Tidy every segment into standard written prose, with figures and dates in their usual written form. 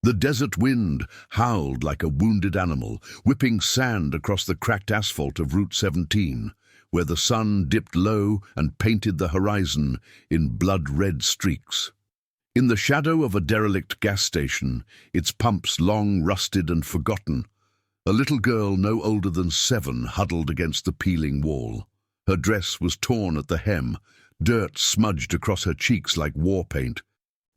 The desert wind howled like a wounded animal, whipping sand across the cracked asphalt of Route 17, where the sun dipped low and painted the horizon in blood-red streaks. In the shadow of a derelict gas station, its pumps long rusted and forgotten, a little girl no older than 7 huddled against the peeling wall. Her dress was torn at the hem, dirt smudged across her cheeks like war paint,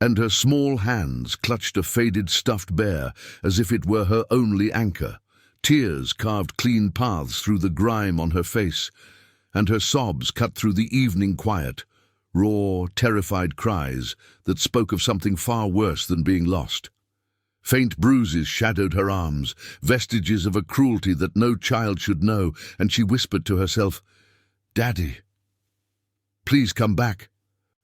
and her small hands clutched a faded stuffed bear as if it were her only anchor. Tears carved clean paths through the grime on her face, and her sobs cut through the evening quiet, raw, terrified cries that spoke of something far worse than being lost. Faint bruises shadowed her arms, vestiges of a cruelty that no child should know, and she whispered to herself, "Daddy, please come back."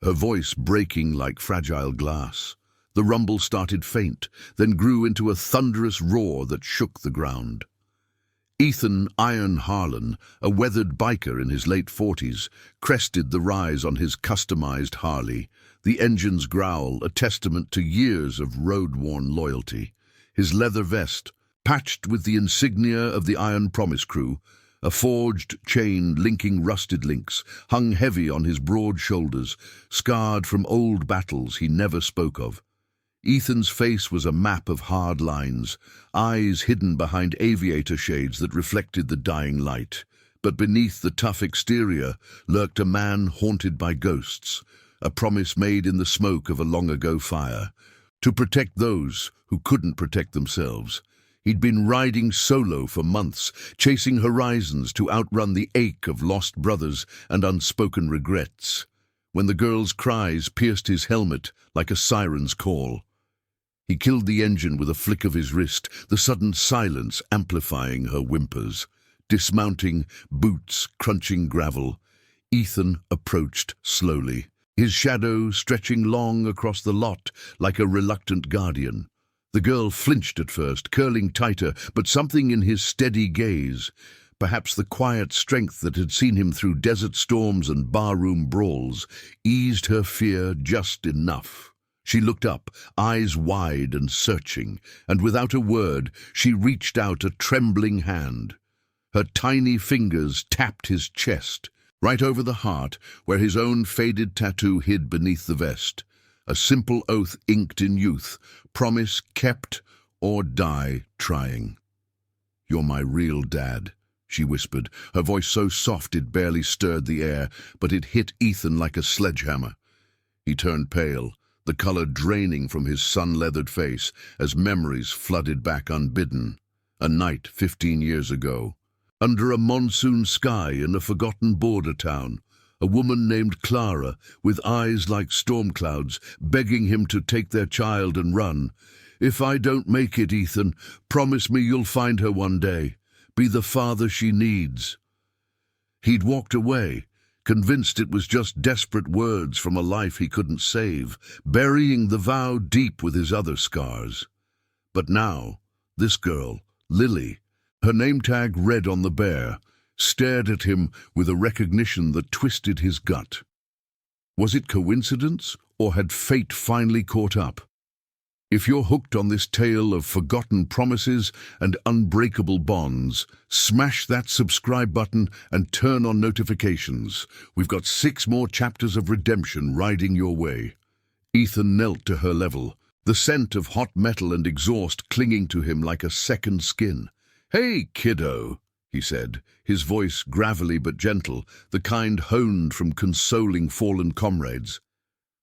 Her voice breaking like fragile glass. The rumble started faint, then grew into a thunderous roar that shook the ground. Ethan Iron Harlan, a weathered biker in his late 40s, crested the rise on his customized Harley, the engine's growl a testament to years of road-worn loyalty. His leather vest, patched with the insignia of the Iron Promise crew, a forged chain linking rusted links, hung heavy on his broad shoulders, scarred from old battles he never spoke of. Ethan's face was a map of hard lines, eyes hidden behind aviator shades that reflected the dying light. But beneath the tough exterior lurked a man haunted by ghosts, a promise made in the smoke of a long-ago fire, to protect those who couldn't protect themselves. He'd been riding solo for months, chasing horizons to outrun the ache of lost brothers and unspoken regrets, when the girl's cries pierced his helmet like a siren's call. He killed the engine with a flick of his wrist, the sudden silence amplifying her whimpers. Dismounting, boots crunching gravel, Ethan approached slowly, his shadow stretching long across the lot like a reluctant guardian. The girl flinched at first, curling tighter, but something in his steady gaze, perhaps the quiet strength that had seen him through desert storms and barroom brawls, eased her fear just enough. She looked up, eyes wide and searching, and without a word, she reached out a trembling hand. Her tiny fingers tapped his chest, right over the heart, where his own faded tattoo hid beneath the vest. A simple oath inked in youth, promise kept or die trying. "You're my real dad," she whispered, her voice so soft it barely stirred the air, but it hit Ethan like a sledgehammer. He turned pale, the color draining from his sun-leathered face as memories flooded back unbidden. A night 15 years ago. Under a monsoon sky in a forgotten border town, a woman named Clara, with eyes like storm clouds, begging him to take their child and run. "If I don't make it, Ethan, promise me you'll find her one day. Be the father she needs." He'd walked away, convinced it was just desperate words from a life he couldn't save, burying the vow deep with his other scars. But now, this girl, Lily, her name tag red on the bear, stared at him with a recognition that twisted his gut. Was it coincidence, or had fate finally caught up? If you're hooked on this tale of forgotten promises and unbreakable bonds, smash that subscribe button and turn on notifications. We've got 6 more chapters of redemption riding your way. Ethan knelt to her level, the scent of hot metal and exhaust clinging to him like a second skin. "Hey, kiddo," he said, his voice gravelly but gentle, the kind honed from consoling fallen comrades.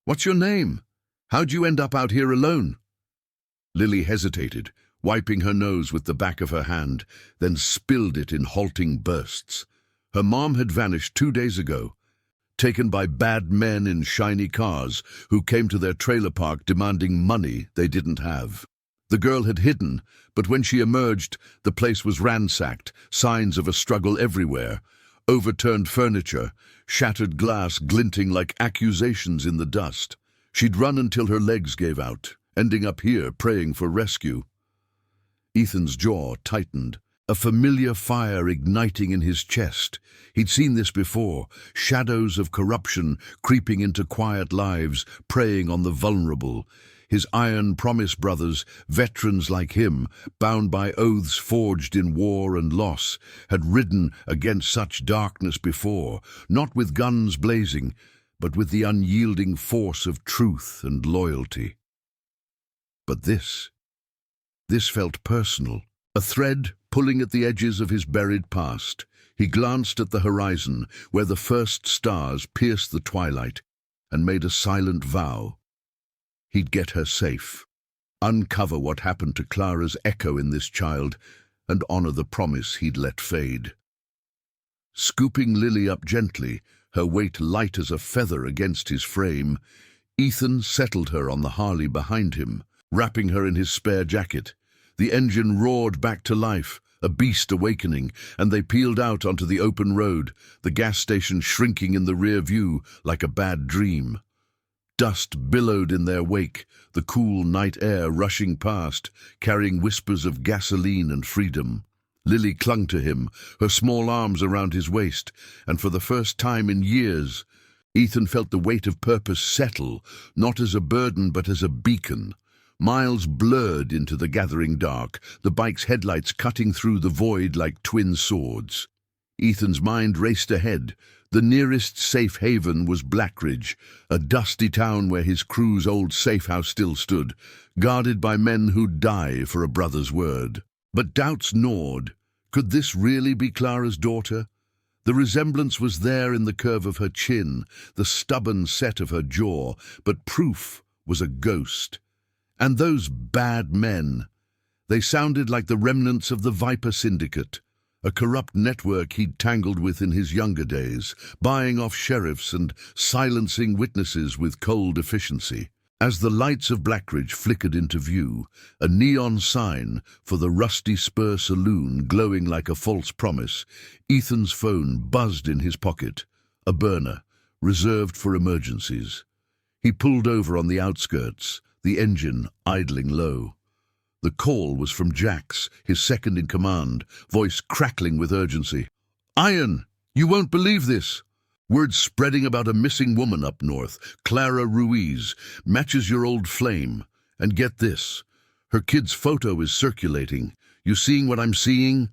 "What's your name? How'd you end up out here alone?" Lily hesitated, wiping her nose with the back of her hand, then spilled it in halting bursts. Her mom had vanished 2 days ago, taken by bad men in shiny cars who came to their trailer park demanding money they didn't have. The girl had hidden, but when she emerged, the place was ransacked, signs of a struggle everywhere. Overturned furniture, shattered glass glinting like accusations in the dust. She'd run until her legs gave out, ending up here praying for rescue. Ethan's jaw tightened, a familiar fire igniting in his chest. He'd seen this before, shadows of corruption creeping into quiet lives, preying on the vulnerable. His iron promise brothers, veterans like him, bound by oaths forged in war and loss, had ridden against such darkness before, not with guns blazing, but with the unyielding force of truth and loyalty. But this felt personal, a thread pulling at the edges of his buried past. He glanced at the horizon, where the first stars pierced the twilight, and made a silent vow. He'd get her safe, uncover what happened to Clara's echo in this child, and honor the promise he'd let fade. Scooping Lily up gently, her weight light as a feather against his frame, Ethan settled her on the Harley behind him, wrapping her in his spare jacket. The engine roared back to life, a beast awakening, and they peeled out onto the open road, the gas station shrinking in the rear view like a bad dream. Dust billowed in their wake, the cool night air rushing past, carrying whispers of gasoline and freedom. Lily clung to him, her small arms around his waist, and for the first time in years, Ethan felt the weight of purpose settle, not as a burden but as a beacon. Miles blurred into the gathering dark, the bike's headlights cutting through the void like twin swords. Ethan's mind raced ahead. The nearest safe haven was Blackridge, a dusty town where his crew's old safe house still stood, guarded by men who'd die for a brother's word. But doubts gnawed. Could this really be Clara's daughter? The resemblance was there in the curve of her chin, the stubborn set of her jaw, but proof was a ghost. And those bad men, they sounded like the remnants of the Viper Syndicate, a corrupt network he'd tangled with in his younger days, buying off sheriffs and silencing witnesses with cold efficiency. As the lights of Blackridge flickered into view, a neon sign for the Rusty Spur Saloon glowing like a false promise, Ethan's phone buzzed in his pocket, a burner, reserved for emergencies. He pulled over on the outskirts, the engine idling low. The call was from Jax, his second in command, voice crackling with urgency. "Iron, you won't believe this. Word spreading about a missing woman up north, Clara Ruiz, matches your old flame. And get this, her kid's photo is circulating. You seeing what I'm seeing?"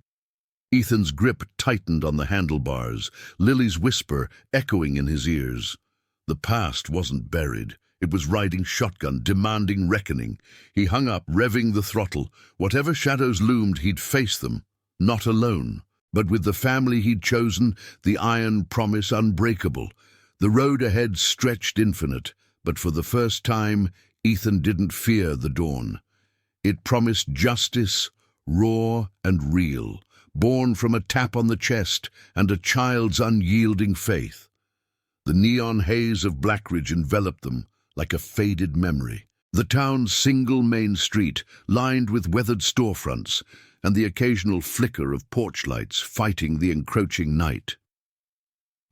Ethan's grip tightened on the handlebars, Lily's whisper echoing in his ears. The past wasn't buried. It was riding shotgun, demanding reckoning. He hung up, revving the throttle. Whatever shadows loomed, he'd face them. Not alone, but with the family he'd chosen, the iron promise unbreakable. The road ahead stretched infinite, but for the first time, Ethan didn't fear the dawn. It promised justice, raw and real, born from a tap on the chest and a child's unyielding faith. The neon haze of Blackridge enveloped them, like a faded memory. The town's single main street, lined with weathered storefronts, and the occasional flicker of porch lights fighting the encroaching night.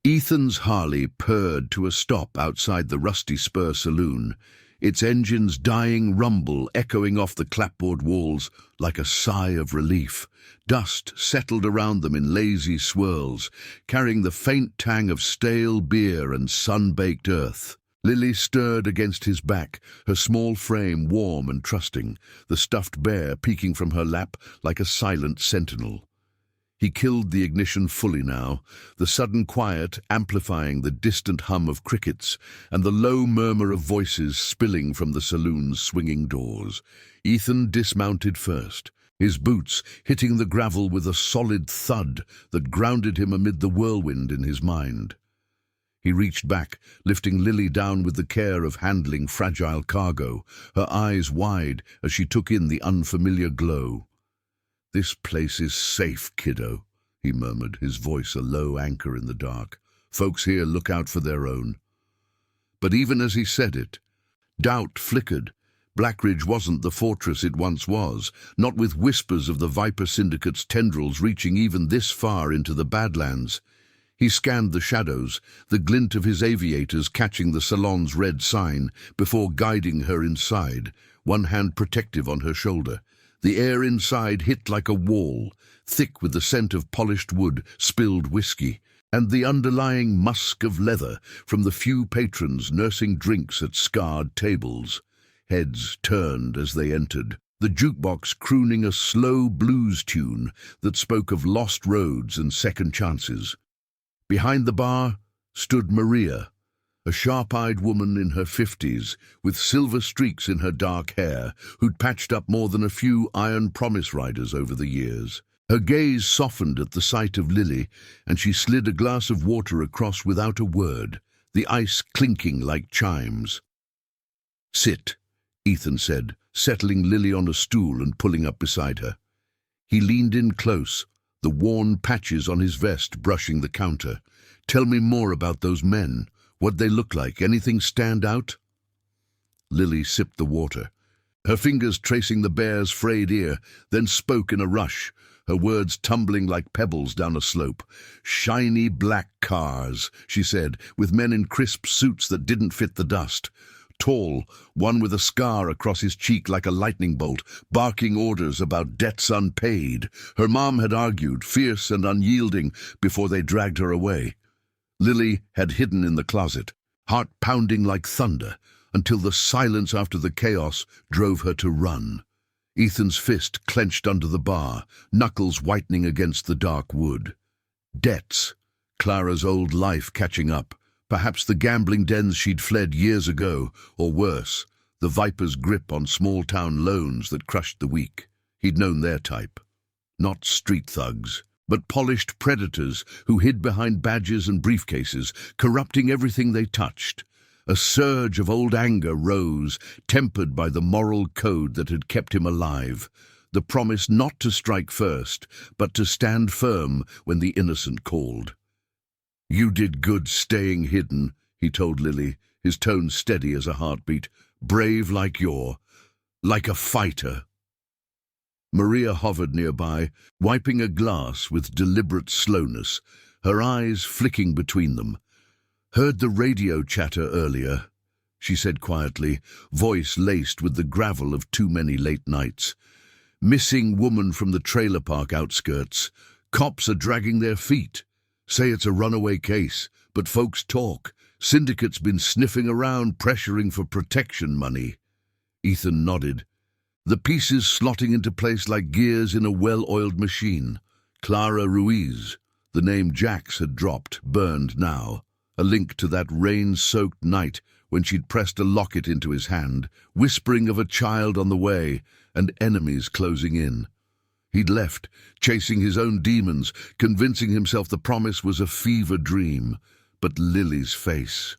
Ethan's Harley purred to a stop outside the Rusty Spur Saloon, its engine's dying rumble echoing off the clapboard walls like a sigh of relief. Dust settled around them in lazy swirls, carrying the faint tang of stale beer and sun-baked earth. Lily stirred against his back, her small frame warm and trusting, the stuffed bear peeking from her lap like a silent sentinel. He killed the ignition fully now, the sudden quiet amplifying the distant hum of crickets and the low murmur of voices spilling from the saloon's swinging doors. Ethan dismounted first, his boots hitting the gravel with a solid thud that grounded him amid the whirlwind in his mind. He reached back, lifting Lily down with the care of handling fragile cargo, her eyes wide as she took in the unfamiliar glow. "This place is safe, kiddo," he murmured, his voice a low anchor in the dark. "Folks here look out for their own." But even as he said it, doubt flickered. Blackridge wasn't the fortress it once was, not with whispers of the Viper Syndicate's tendrils reaching even this far into the Badlands. He scanned the shadows, the glint of his aviators catching the salon's red sign, before guiding her inside, one hand protective on her shoulder. The air inside hit like a wall, thick with the scent of polished wood, spilled whiskey, and the underlying musk of leather from the few patrons nursing drinks at scarred tables. Heads turned as they entered, the jukebox crooning a slow blues tune that spoke of lost roads and second chances. Behind the bar stood Maria, a sharp-eyed woman in her 50s, with silver streaks in her dark hair, who'd patched up more than a few iron promise riders over the years. Her gaze softened at the sight of Lily, and she slid a glass of water across without a word, the ice clinking like chimes. "Sit," Ethan said, settling Lily on a stool and pulling up beside her. He leaned in close, the worn patches on his vest brushing the counter. "Tell me more about those men. What'd they look like? Anything stand out?" Lily sipped the water, her fingers tracing the bear's frayed ear, then spoke in a rush, her words tumbling like pebbles down a slope. "Shiny black cars," she said, with men in crisp suits that didn't fit the dust. Tall, one with a scar across his cheek like a lightning bolt, barking orders about debts unpaid. Her mom had argued, fierce and unyielding, before they dragged her away. Lily had hidden in the closet, heart pounding like thunder, until the silence after the chaos drove her to run. Ethan's fist clenched under the bar, knuckles whitening against the dark wood. Debts, Clara's old life catching up, perhaps the gambling dens she'd fled years ago, or worse, the viper's grip on small-town loans that crushed the weak. He'd known their type. Not street thugs, but polished predators who hid behind badges and briefcases, corrupting everything they touched. A surge of old anger rose, tempered by the moral code that had kept him alive, the promise not to strike first, but to stand firm when the innocent called. "You did good staying hidden," he told Lily, his tone steady as a heartbeat. "Brave like like a fighter." Maria hovered nearby, wiping a glass with deliberate slowness, her eyes flicking between them. "Heard the radio chatter earlier," she said quietly, voice laced with the gravel of too many late nights. "Missing woman from the trailer park outskirts. Cops are dragging their feet. Say it's a runaway case, but folks talk. Syndicate's been sniffing around, pressuring for protection money." Ethan nodded, the pieces slotting into place like gears in a well-oiled machine. Clara Ruiz, the name Jax had dropped, burned now, a link to that rain-soaked night when she'd pressed a locket into his hand, whispering of a child on the way and enemies closing in. He'd left, chasing his own demons, convincing himself the promise was a fever dream. But Lily's face,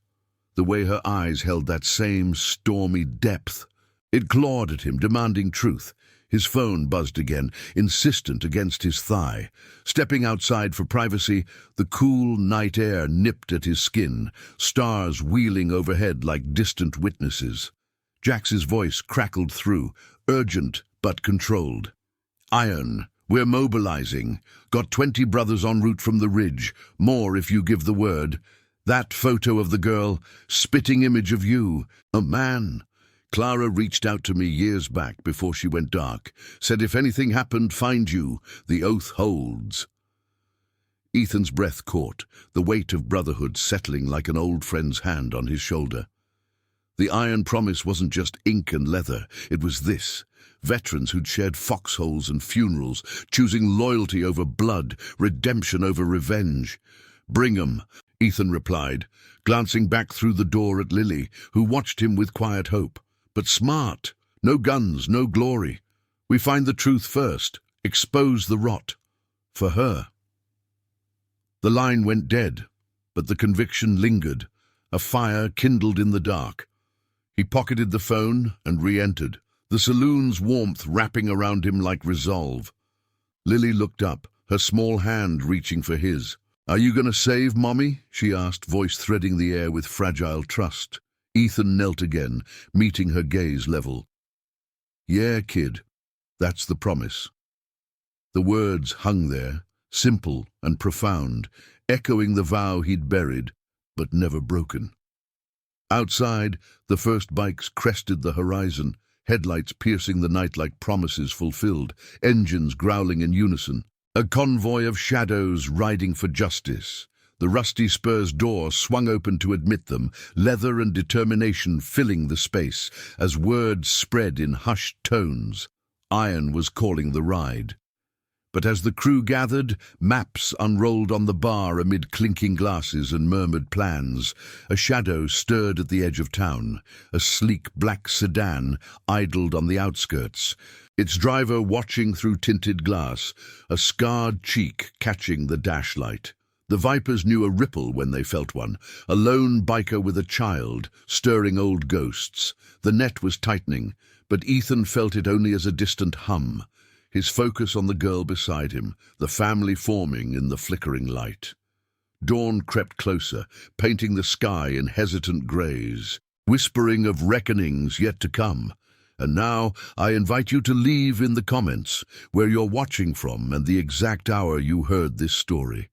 the way her eyes held that same stormy depth, it clawed at him, demanding truth. His phone buzzed again, insistent against his thigh. Stepping outside for privacy, the cool night air nipped at his skin, stars wheeling overhead like distant witnesses. Jax's voice crackled through, urgent but controlled. "Iron, we're mobilizing. Got 20 brothers en route from the ridge. More if you give the word. That photo of the girl, spitting image of you. A man. Clara reached out to me years back before she went dark. Said if anything happened, find you. The oath holds." Ethan's breath caught, the weight of brotherhood settling like an old friend's hand on his shoulder. The iron promise wasn't just ink and leather. It was this. Veterans who'd shared foxholes and funerals, choosing loyalty over blood, redemption over revenge. "Bring 'em," Ethan replied, glancing back through the door at Lily, who watched him with quiet hope. "But smart. No guns, no glory. We find the truth first, expose the rot. For her." The line went dead, but the conviction lingered, a fire kindled in the dark. He pocketed the phone and re-entered, the saloon's warmth wrapping around him like resolve. Lily looked up, her small hand reaching for his. "Are you going to save Mommy?" she asked, voice threading the air with fragile trust. Ethan knelt again, meeting her gaze level. "Yeah, kid, that's the promise." The words hung there, simple and profound, echoing the vow he'd buried, but never broken. Outside, the first bikes crested the horizon, headlights piercing the night like promises fulfilled, engines growling in unison. A convoy of shadows riding for justice. The rusty spur's door swung open to admit them, leather and determination filling the space, as words spread in hushed tones. Iron was calling the ride. But as the crew gathered, maps unrolled on the bar amid clinking glasses and murmured plans. A shadow stirred at the edge of town. A sleek black sedan idled on the outskirts, its driver watching through tinted glass, a scarred cheek catching the dashlight. The Vipers knew a ripple when they felt one, a lone biker with a child, stirring old ghosts. The net was tightening, but Ethan felt it only as a distant hum, his focus on the girl beside him, the family forming in the flickering light. Dawn crept closer, painting the sky in hesitant greys, whispering of reckonings yet to come. And now I invite you to leave in the comments where you're watching from and the exact hour you heard this story.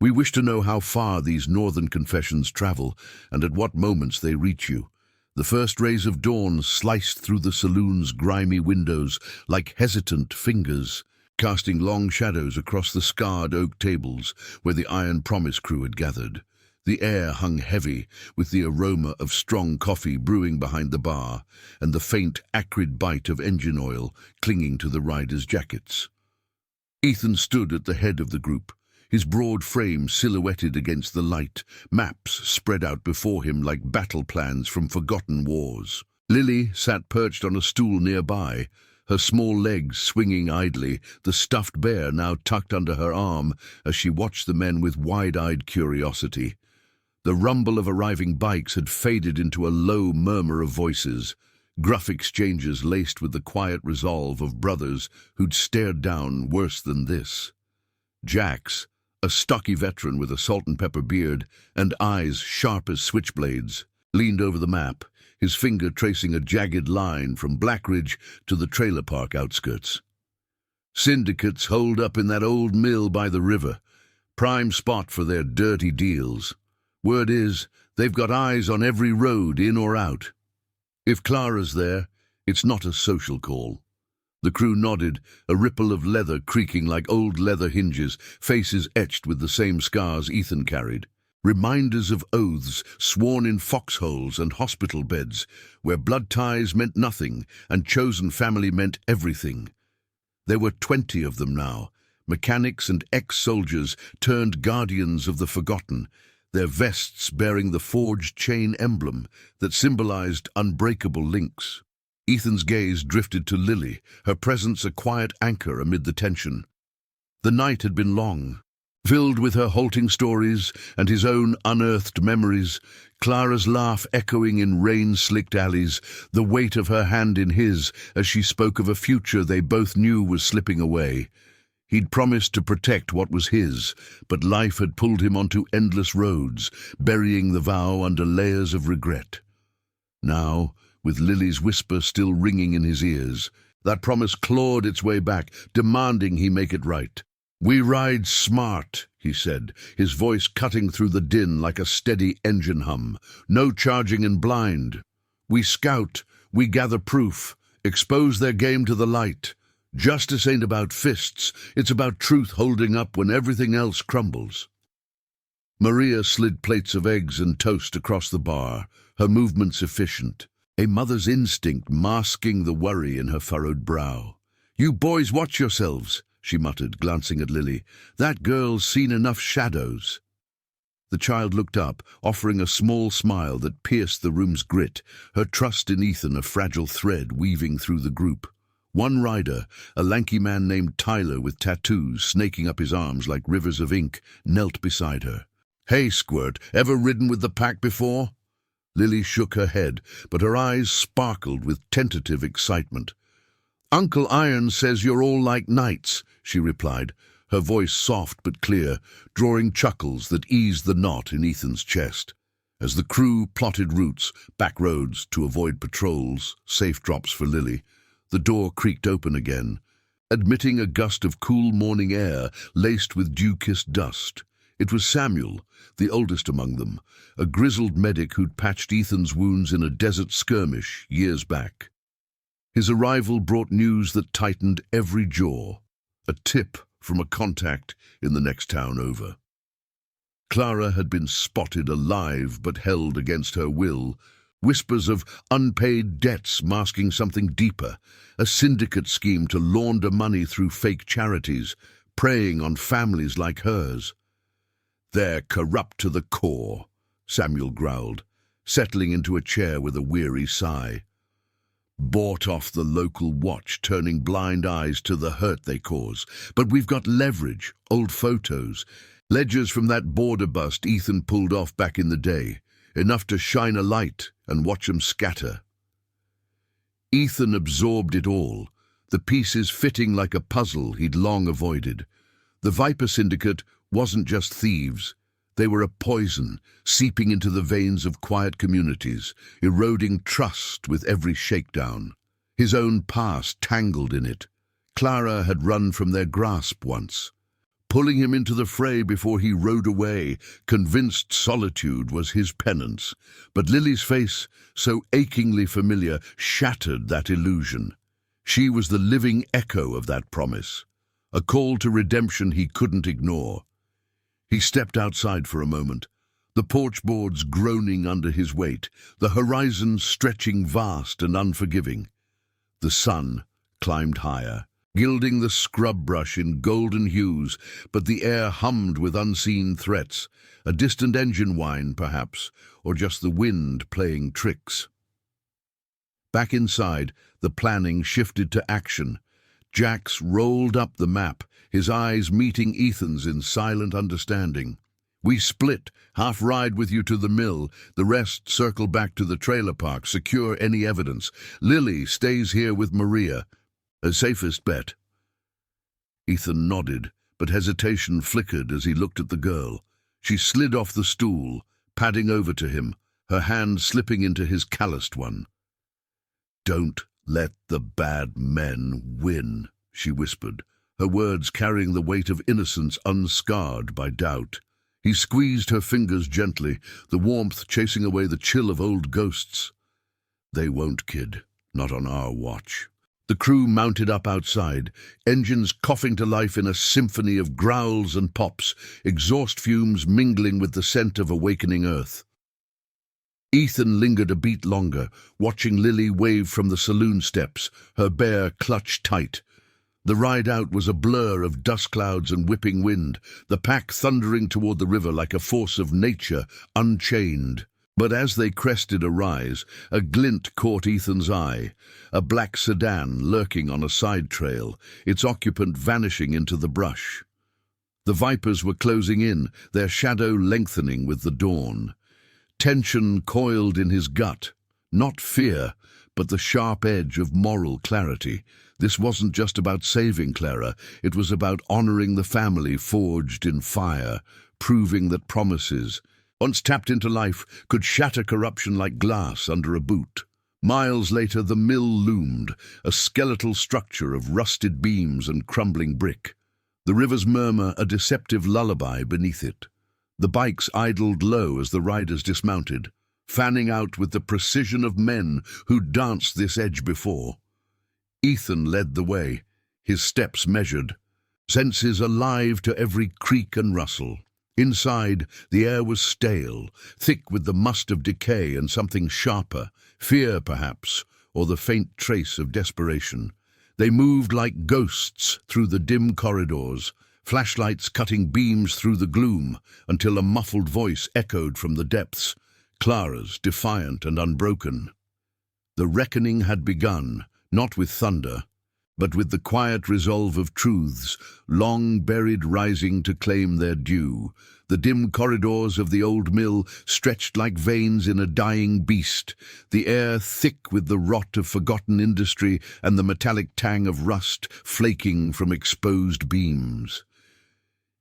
We wish to know how far these northern confessions travel and at what moments they reach you. The first rays of dawn sliced through the saloon's grimy windows like hesitant fingers, casting long shadows across the scarred oak tables where the Iron Promise crew had gathered. The air hung heavy with the aroma of strong coffee brewing behind the bar and the faint, acrid bite of engine oil clinging to the riders' jackets. Ethan stood at the head of the group, his broad frame silhouetted against the light, maps spread out before him like battle plans from forgotten wars. Lily sat perched on a stool nearby, her small legs swinging idly, the stuffed bear now tucked under her arm as she watched the men with wide-eyed curiosity. The rumble of arriving bikes had faded into a low murmur of voices, gruff exchanges laced with the quiet resolve of brothers who'd stared down worse than this. Jax, a stocky veteran with a salt-and-pepper beard and eyes sharp as switchblades, leaned over the map, his finger tracing a jagged line from Blackridge to the trailer park outskirts. Syndicates holed up in that old mill by the river, prime spot for their dirty deals. Word is, they've got eyes on every road in or out. If Clara's there, it's not a social call. The crew nodded, a ripple of leather creaking like old leather hinges, faces etched with the same scars Ethan carried. Reminders of oaths sworn in foxholes and hospital beds, where blood ties meant nothing and chosen family meant everything. There were 20 of them now, mechanics and ex-soldiers turned guardians of the forgotten, their vests bearing the forged chain emblem that symbolized unbreakable links. Ethan's gaze drifted to Lily, her presence a quiet anchor amid the tension. The night had been long, filled with her halting stories and his own unearthed memories, Clara's laugh echoing in rain-slicked alleys, the weight of her hand in his as she spoke of a future they both knew was slipping away. He'd promised to protect what was his, but life had pulled him onto endless roads, burying the vow under layers of regret. Now, with Lily's whisper still ringing in his ears, that promise clawed its way back, demanding he make it right. "We ride smart," he said, his voice cutting through the din like a steady engine hum. "No charging in blind. We scout, we gather proof, expose their game to the light. Justice ain't about fists, it's about truth holding up when everything else crumbles." Maria slid plates of eggs and toast across the bar, her movements efficient, a mother's instinct masking the worry in her furrowed brow. "You boys watch yourselves," she muttered, glancing at Lily. "That girl's seen enough shadows." The child looked up, offering a small smile that pierced the room's grit, her trust in Ethan a fragile thread weaving through the group. One rider, a lanky man named Tyler with tattoos snaking up his arms like rivers of ink, knelt beside her. "Hey, Squirt, ever ridden with the pack before?" Lily shook her head, but her eyes sparkled with tentative excitement. "Uncle Iron says you're all like knights," she replied, her voice soft but clear, drawing chuckles that eased the knot in Ethan's chest. As the crew plotted routes, back roads to avoid patrols, safe drops for Lily, the door creaked open again, admitting a gust of cool morning air laced with dew-kissed dust. It was Samuel, the oldest among them, a grizzled medic who'd patched Ethan's wounds in a desert skirmish years back. His arrival brought news that tightened every jaw, a tip from a contact in the next town over. Clara had been spotted alive but held against her will. Whispers of unpaid debts masking something deeper, a syndicate scheme to launder money through fake charities, preying on families like hers. "They're corrupt to the core," Samuel growled, settling into a chair with a weary sigh. "Bought off the local watch, turning blind eyes to the hurt they cause. But we've got leverage, old photos, ledgers from that border bust Ethan pulled off back in the day, enough to shine a light and watch 'em scatter." Ethan absorbed it all, the pieces fitting like a puzzle he'd long avoided. The Viper Syndicate wasn't just thieves. They were a poison, seeping into the veins of quiet communities, eroding trust with every shakedown. His own past tangled in it. Clara had run from their grasp once, pulling him into the fray before he rode away, convinced solitude was his penance. But Lily's face, so achingly familiar, shattered that illusion. She was the living echo of that promise, a call to redemption he couldn't ignore. He stepped outside for a moment, the porch boards groaning under his weight, the horizon stretching vast and unforgiving. The sun climbed higher, gilding the scrub brush in golden hues, but the air hummed with unseen threats, a distant engine whine, perhaps, or just the wind playing tricks. Back inside, the planning shifted to action. Jax rolled up the map, his eyes meeting Ethan's in silent understanding. "We split, half ride with you to the mill, the rest circle back to the trailer park, secure any evidence. Lily stays here with Maria. A safest bet." Ethan nodded, but hesitation flickered as he looked at the girl. She slid off the stool, padding over to him, her hand slipping into his calloused one. "Don't let the bad men win," she whispered, her words carrying the weight of innocence unscarred by doubt. He squeezed her fingers gently, the warmth chasing away the chill of old ghosts. "They won't, kid. Not on our watch." The crew mounted up outside, engines coughing to life in a symphony of growls and pops, exhaust fumes mingling with the scent of awakening earth. Ethan lingered a beat longer, watching Lily wave from the saloon steps, her bear clutched tight. The ride out was a blur of dust clouds and whipping wind, the pack thundering toward the river like a force of nature, unchained. But as they crested a rise, a glint caught Ethan's eye, a black sedan lurking on a side trail, its occupant vanishing into the brush. The Vipers were closing in, their shadow lengthening with the dawn. Tension coiled in his gut, not fear, but the sharp edge of moral clarity. This wasn't just about saving Clara, it was about honoring the family forged in fire, proving that promises, once tapped into life, could shatter corruption like glass under a boot. Miles later, the mill loomed, a skeletal structure of rusted beams and crumbling brick. The river's murmur a deceptive lullaby beneath it. The bikes idled low as the riders dismounted, fanning out with the precision of men who'd danced this edge before. Ethan led the way, his steps measured, senses alive to every creak and rustle. Inside, the air was stale, thick with the must of decay and something sharper, fear perhaps, or the faint trace of desperation. They moved like ghosts through the dim corridors, flashlights cutting beams through the gloom, until a muffled voice echoed from the depths, Clara's, defiant and unbroken. The reckoning had begun, not with thunder, but with the quiet resolve of truths, long buried rising to claim their due. The dim corridors of the old mill stretched like veins in a dying beast, the air thick with the rot of forgotten industry and the metallic tang of rust flaking from exposed beams.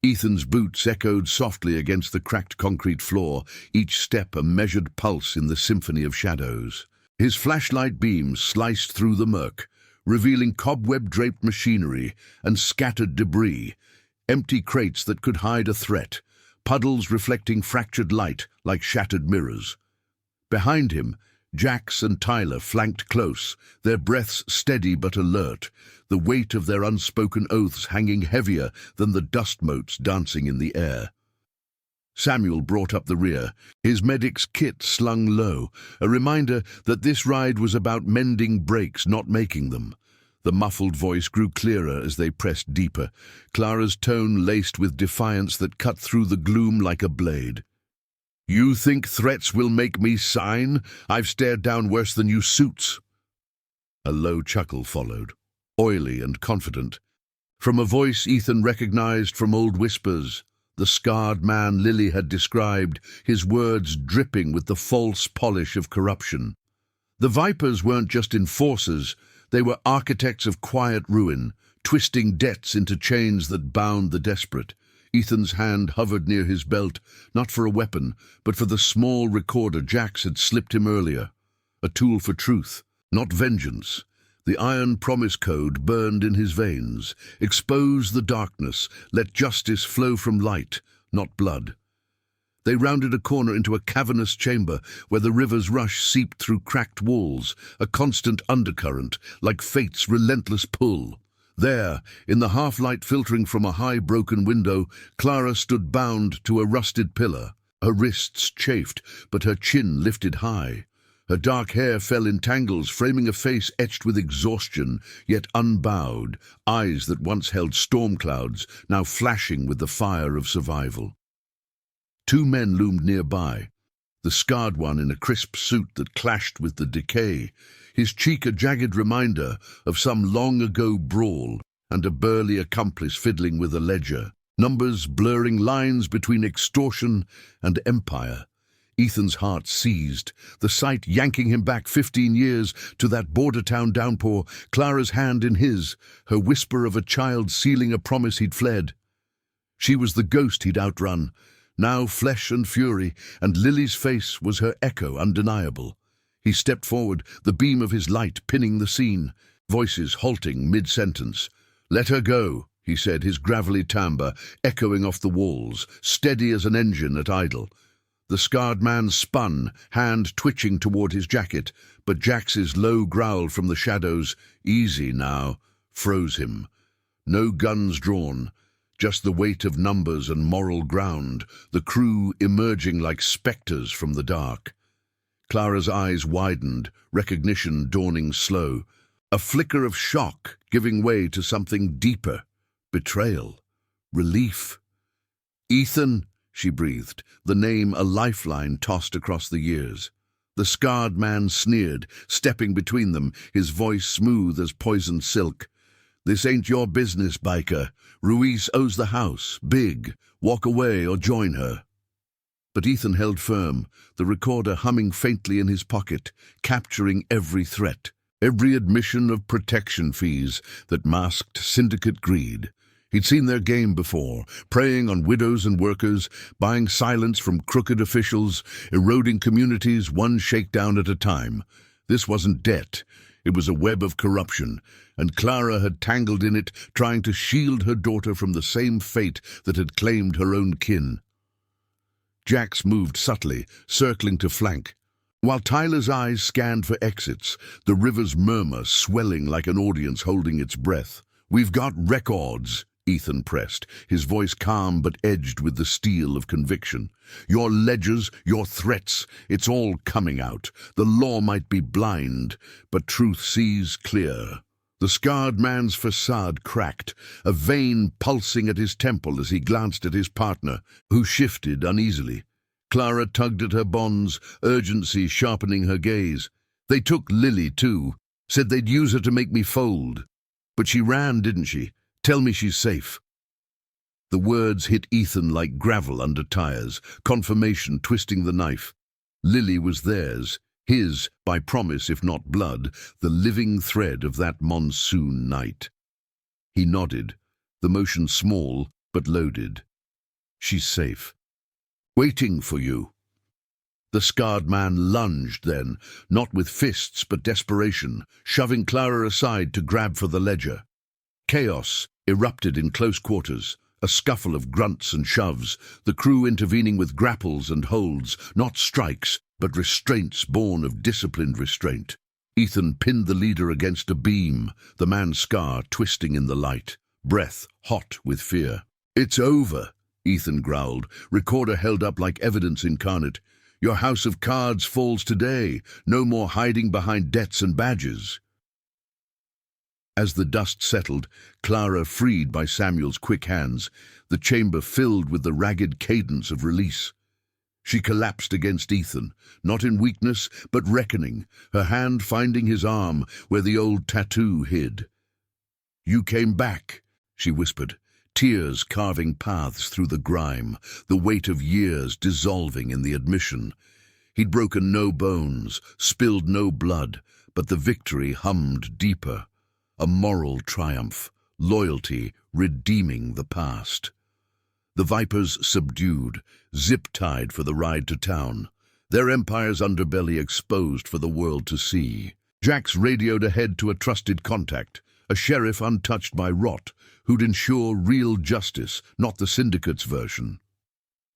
Ethan's boots echoed softly against the cracked concrete floor, each step a measured pulse in the symphony of shadows. His flashlight beams sliced through the murk, revealing cobweb-draped machinery and scattered debris, empty crates that could hide a threat, puddles reflecting fractured light like shattered mirrors. Behind him, Jax and Tyler flanked close, their breaths steady but alert, the weight of their unspoken oaths hanging heavier than the dust motes dancing in the air. Samuel brought up the rear, his medic's kit slung low, a reminder that this ride was about mending brakes, not making them. The muffled voice grew clearer as they pressed deeper, Clara's tone laced with defiance that cut through the gloom like a blade. "You think threats will make me sign? I've stared down worse than you suits." A low chuckle followed, oily and confident. From a voice Ethan recognized from old whispers, the scarred man Lily had described, his words dripping with the false polish of corruption. The Vipers weren't just enforcers, they were architects of quiet ruin, twisting debts into chains that bound the desperate. Ethan's hand hovered near his belt, not for a weapon, but for the small recorder Jax had slipped him earlier. A tool for truth, not vengeance. The iron promise code burned in his veins. Expose the darkness, let justice flow from light, not blood. They rounded a corner into a cavernous chamber where the river's rush seeped through cracked walls, a constant undercurrent, like fate's relentless pull. There, in the half-light filtering from a high broken window, Clara stood bound to a rusted pillar. Her wrists chafed, but her chin lifted high. Her dark hair fell in tangles, framing a face etched with exhaustion, yet unbowed, eyes that once held storm clouds, now flashing with the fire of survival. Two men loomed nearby, the scarred one in a crisp suit that clashed with the decay, his cheek a jagged reminder of some long-ago brawl, and a burly accomplice fiddling with a ledger, numbers blurring lines between extortion and empire. Ethan's heart seized, the sight yanking him back 15 years to that border town downpour, Clara's hand in his, her whisper of a child sealing a promise he'd fled. She was the ghost he'd outrun, now flesh and fury, and Lily's face was her echo undeniable. He stepped forward, the beam of his light pinning the scene, voices halting mid-sentence. "Let her go," he said, his gravelly timbre echoing off the walls, steady as an engine at idle. The scarred man spun, hand twitching toward his jacket, but Jax's low growl from the shadows, "Easy now," froze him. No guns drawn, just the weight of numbers and moral ground, the crew emerging like spectres from the dark. Clara's eyes widened, recognition dawning slow, a flicker of shock giving way to something deeper, betrayal, relief. "Ethan," she breathed, the name a lifeline tossed across the years. The scarred man sneered, stepping between them, his voice smooth as poisoned silk. "This ain't your business, biker. Ruiz owes the house, big. Walk away or join her." But Ethan held firm, the recorder humming faintly in his pocket, capturing every threat, every admission of protection fees that masked syndicate greed. He'd seen their game before, preying on widows and workers, buying silence from crooked officials, eroding communities one shakedown at a time. This wasn't debt. It was a web of corruption, and Clara had tangled in it, trying to shield her daughter from the same fate that had claimed her own kin. Jax moved subtly, circling to flank. While Tyler's eyes scanned for exits, the river's murmur swelling like an audience holding its breath. "We've got records," Ethan pressed, his voice calm but edged with the steel of conviction. "Your ledgers, your threats, it's all coming out. The law might be blind, but truth sees clear." The scarred man's facade cracked, a vein pulsing at his temple as he glanced at his partner, who shifted uneasily. Clara tugged at her bonds, urgency sharpening her gaze. "They took Lily, too. Said they'd use her to make me fold. But she ran, didn't she? Tell me she's safe." The words hit Ethan like gravel under tires, confirmation twisting the knife. Lily was theirs, his, by promise if not blood, the living thread of that monsoon night. He nodded, the motion small but loaded. "She's safe. Waiting for you." The scarred man lunged then, not with fists but desperation, shoving Clara aside to grab for the ledger. Chaos erupted in close quarters, a scuffle of grunts and shoves, the crew intervening with grapples and holds, not strikes, but restraints born of disciplined restraint. Ethan pinned the leader against a beam, the man's scar twisting in the light, breath hot with fear. "It's over," Ethan growled, recorder held up like evidence incarnate. Your house of cards falls today. No more hiding behind debts and badges. As the dust settled, Clara freed by Samuel's quick hands, the chamber filled with the ragged cadence of release. She collapsed against Ethan, not in weakness, but reckoning, her hand finding his arm where the old tattoo hid. You came back, she whispered, tears carving paths through the grime, the weight of years dissolving in the admission. He'd broken no bones, spilled no blood, but the victory hummed deeper. A moral triumph, loyalty redeeming the past. The Vipers subdued, zip-tied for the ride to town, their empire's underbelly exposed for the world to see. Jax radioed ahead to a trusted contact, a sheriff untouched by rot, who'd ensure real justice, not the syndicate's version.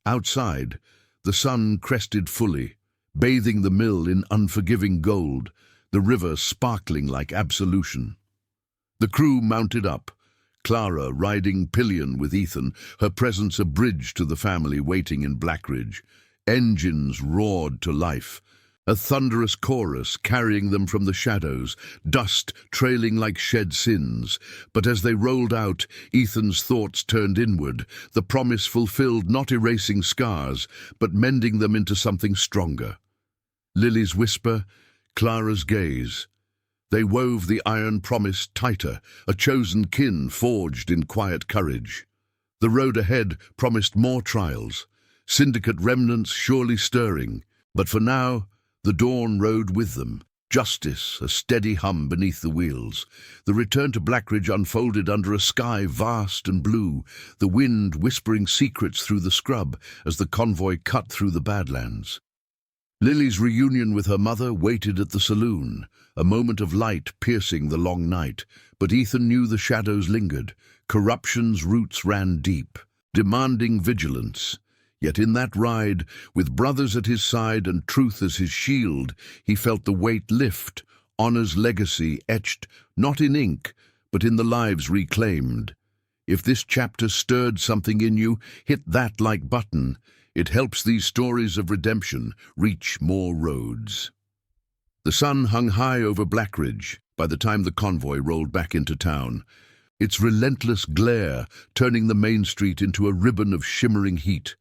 Outside, the sun crested fully, bathing the mill in unforgiving gold, the river sparkling like absolution. The crew mounted up, Clara riding pillion with Ethan, her presence a bridge to the family waiting in Blackridge. Engines roared to life, a thunderous chorus carrying them from the shadows, dust trailing like shed sins. But as they rolled out, Ethan's thoughts turned inward, the promise fulfilled, not erasing scars, but mending them into something stronger. Lily's whisper, Clara's gaze. They wove the iron promise tighter, a chosen kin forged in quiet courage. The road ahead promised more trials, syndicate remnants surely stirring, but for now, the dawn rode with them, justice a steady hum beneath the wheels. The return to Blackridge unfolded under a sky vast and blue, the wind whispering secrets through the scrub as the convoy cut through the Badlands. Lily's reunion with her mother waited at the saloon, a moment of light piercing the long night, but Ethan knew the shadows lingered. Corruption's roots ran deep, demanding vigilance. Yet in that ride, with brothers at his side and truth as his shield, he felt the weight lift, honor's legacy etched, not in ink, but in the lives reclaimed. If this chapter stirred something in you, hit that like button. It helps these stories of redemption reach more roads. The sun hung high over Blackridge by the time the convoy rolled back into town, its relentless glare turning the main street into a ribbon of shimmering heat.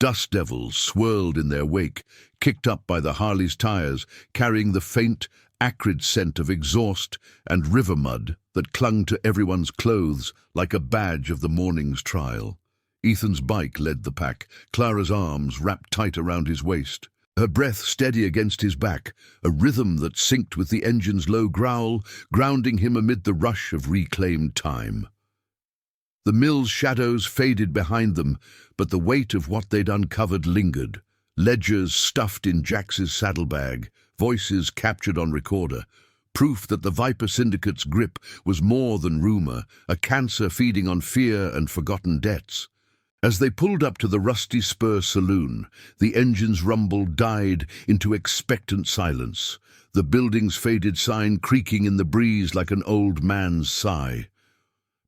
Dust devils swirled in their wake, kicked up by the Harley's tires, carrying the faint, acrid scent of exhaust and river mud that clung to everyone's clothes like a badge of the morning's trial. Ethan's bike led the pack, Clara's arms wrapped tight around his waist, her breath steady against his back, a rhythm that synced with the engine's low growl, grounding him amid the rush of reclaimed time. The mill's shadows faded behind them, but the weight of what they'd uncovered lingered. Ledgers stuffed in Jax's saddlebag, voices captured on recorder, proof that the Viper Syndicate's grip was more than rumor, a cancer feeding on fear and forgotten debts. As they pulled up to the Rusty Spur saloon, the engine's rumble died into expectant silence, the building's faded sign creaking in the breeze like an old man's sigh.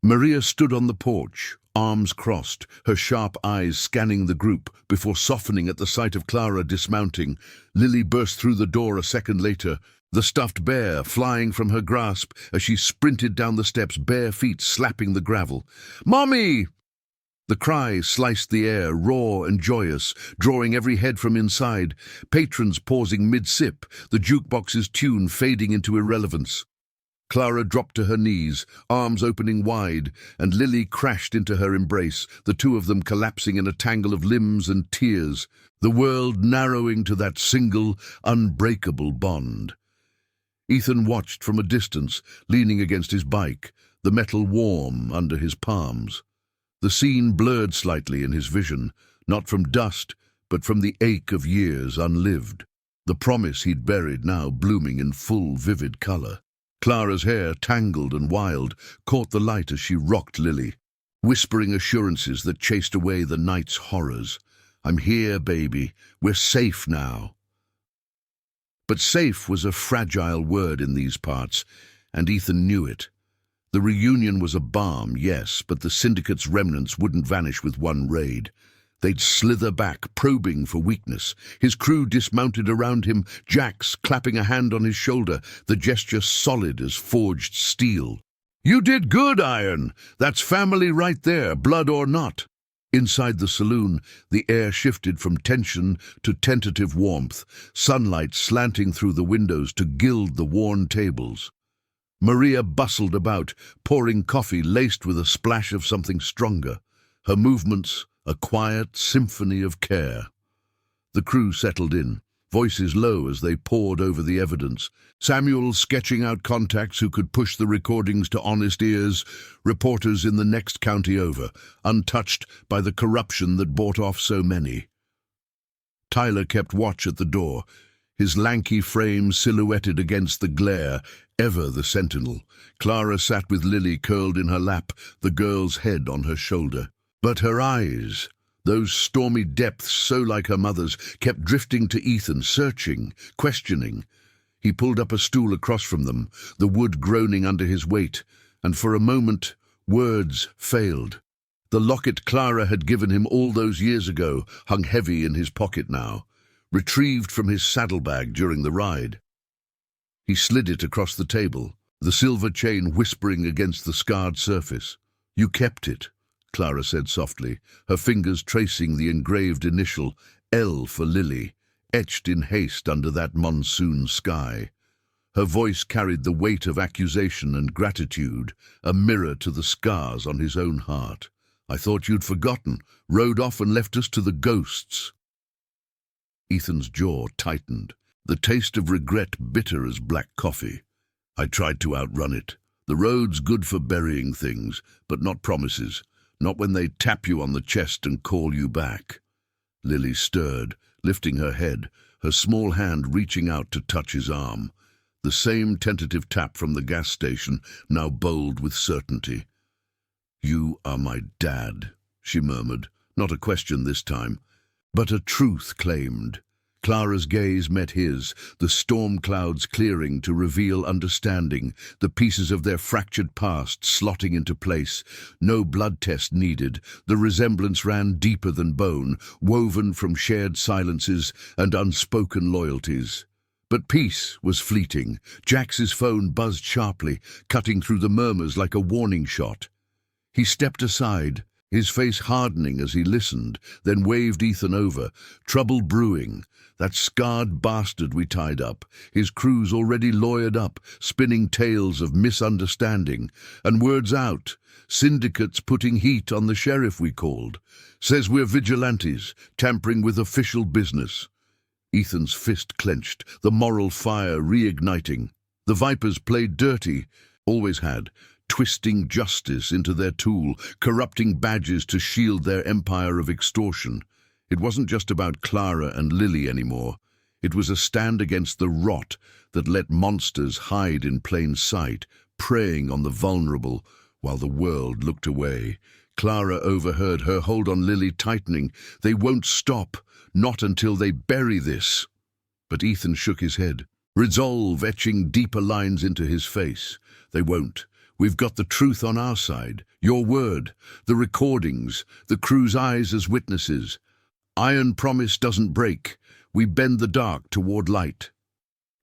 Maria stood on the porch, arms crossed, her sharp eyes scanning the group before softening at the sight of Clara dismounting. Lily burst through the door a second later, the stuffed bear flying from her grasp as she sprinted down the steps, bare feet slapping the gravel. "Mommy!" The cry sliced the air, raw and joyous, drawing every head from inside, patrons pausing mid-sip, the jukebox's tune fading into irrelevance. Clara dropped to her knees, arms opening wide, and Lily crashed into her embrace, the two of them collapsing in a tangle of limbs and tears, the world narrowing to that single, unbreakable bond. Ethan watched from a distance, leaning against his bike, the metal warm under his palms. The scene blurred slightly in his vision, not from dust, but from the ache of years unlived, the promise he'd buried now blooming in full, vivid color. Clara's hair, tangled and wild, caught the light as she rocked Lily, whispering assurances that chased away the night's horrors. "I'm here, baby. We're safe now." But safe was a fragile word in these parts, and Ethan knew it. The reunion was a balm, yes, but the Syndicate's remnants wouldn't vanish with one raid. They'd slither back, probing for weakness. His crew dismounted around him, Jax clapping a hand on his shoulder, the gesture solid as forged steel. "You did good, Iron! That's family right there, blood or not." Inside the saloon, the air shifted from tension to tentative warmth, sunlight slanting through the windows to gild the worn tables. Maria bustled about, pouring coffee laced with a splash of something stronger. Her movements, a quiet symphony of care. The crew settled in, voices low as they pored over the evidence. Samuel sketching out contacts who could push the recordings to honest ears, reporters in the next county over, untouched by the corruption that bought off so many. Tyler kept watch at the door, his lanky frame silhouetted against the glare, ever the sentinel. Clara sat with Lily curled in her lap, the girl's head on her shoulder. But her eyes, those stormy depths so like her mother's, kept drifting to Ethan, searching, questioning. He pulled up a stool across from them, the wood groaning under his weight, and for a moment words failed. The locket Clara had given him all those years ago hung heavy in his pocket now, retrieved from his saddlebag during the ride. He slid it across the table, the silver chain whispering against the scarred surface. "You kept it," Clara said softly, her fingers tracing the engraved initial L for Lily, etched in haste under that monsoon sky. Her voice carried the weight of accusation and gratitude, a mirror to the scars on his own heart. "I thought you'd forgotten, rode off and left us to the ghosts." Ethan's jaw tightened, the taste of regret bitter as black coffee. "I tried to outrun it. The road's good for burying things, but not promises. Not when they tap you on the chest and call you back." Lily stirred, lifting her head, her small hand reaching out to touch his arm. The same tentative tap from the gas station, now bold with certainty. "You are my dad," she murmured, not a question this time, but a truth claimed. Clara's gaze met his, the storm clouds clearing to reveal understanding, the pieces of their fractured past slotting into place. No blood test needed. The resemblance ran deeper than bone, woven from shared silences and unspoken loyalties. But peace was fleeting. Jax's phone buzzed sharply, cutting through the murmurs like a warning shot. He stepped aside, his face hardening as he listened, then waved Ethan over. Trouble brewing. That scarred bastard we tied up, his crew's already lawyered up, spinning tales of misunderstanding. And word's out, syndicates putting heat on the sheriff we called. Says we're vigilantes, tampering with official business. Ethan's fist clenched, the moral fire reigniting. The Vipers played dirty, always had, twisting justice into their tool, corrupting badges to shield their empire of extortion. It wasn't just about Clara and Lily anymore. It was a stand against the rot that let monsters hide in plain sight, preying on the vulnerable while the world looked away. Clara overheard her hold on Lily tightening. "They won't stop, not until they bury this." But Ethan shook his head, resolve etching deeper lines into his face. "They won't. We've got the truth on our side, your word, the recordings, the crew's eyes as witnesses. Iron promise doesn't break. We bend the dark toward light."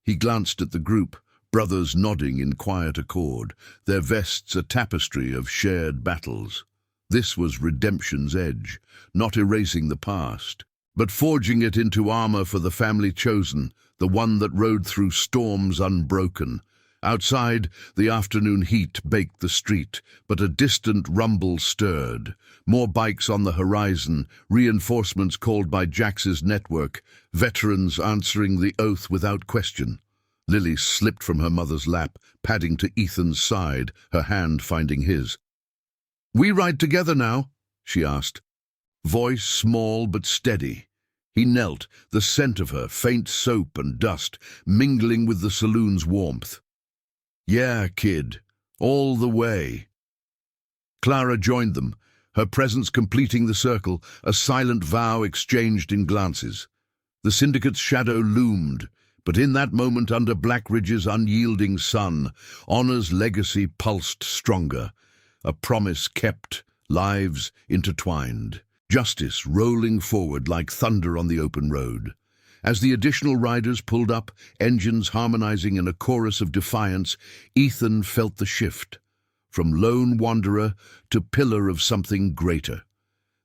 He glanced at the group, brothers nodding in quiet accord, their vests a tapestry of shared battles. This was redemption's edge, not erasing the past, but forging it into armor for the family chosen, the one that rode through storms unbroken. Outside, the afternoon heat baked the street, but a distant rumble stirred. More bikes on the horizon, reinforcements called by Jax's network, veterans answering the oath without question. Lily slipped from her mother's lap, padding to Ethan's side, her hand finding his. "We ride together now?" she asked. Voice small but steady. He knelt, the scent of her, faint soap and dust, mingling with the saloon's warmth. "Yeah, kid, all the way." Clara joined them, her presence completing the circle, a silent vow exchanged in glances. The syndicate's shadow loomed, but in that moment under Blackridge's unyielding sun, honor's legacy pulsed stronger, a promise kept, lives intertwined. justice rolling forward like thunder on the open road. As the additional riders pulled up, engines harmonizing in a chorus of defiance, Ethan felt the shift, from lone wanderer to pillar of something greater.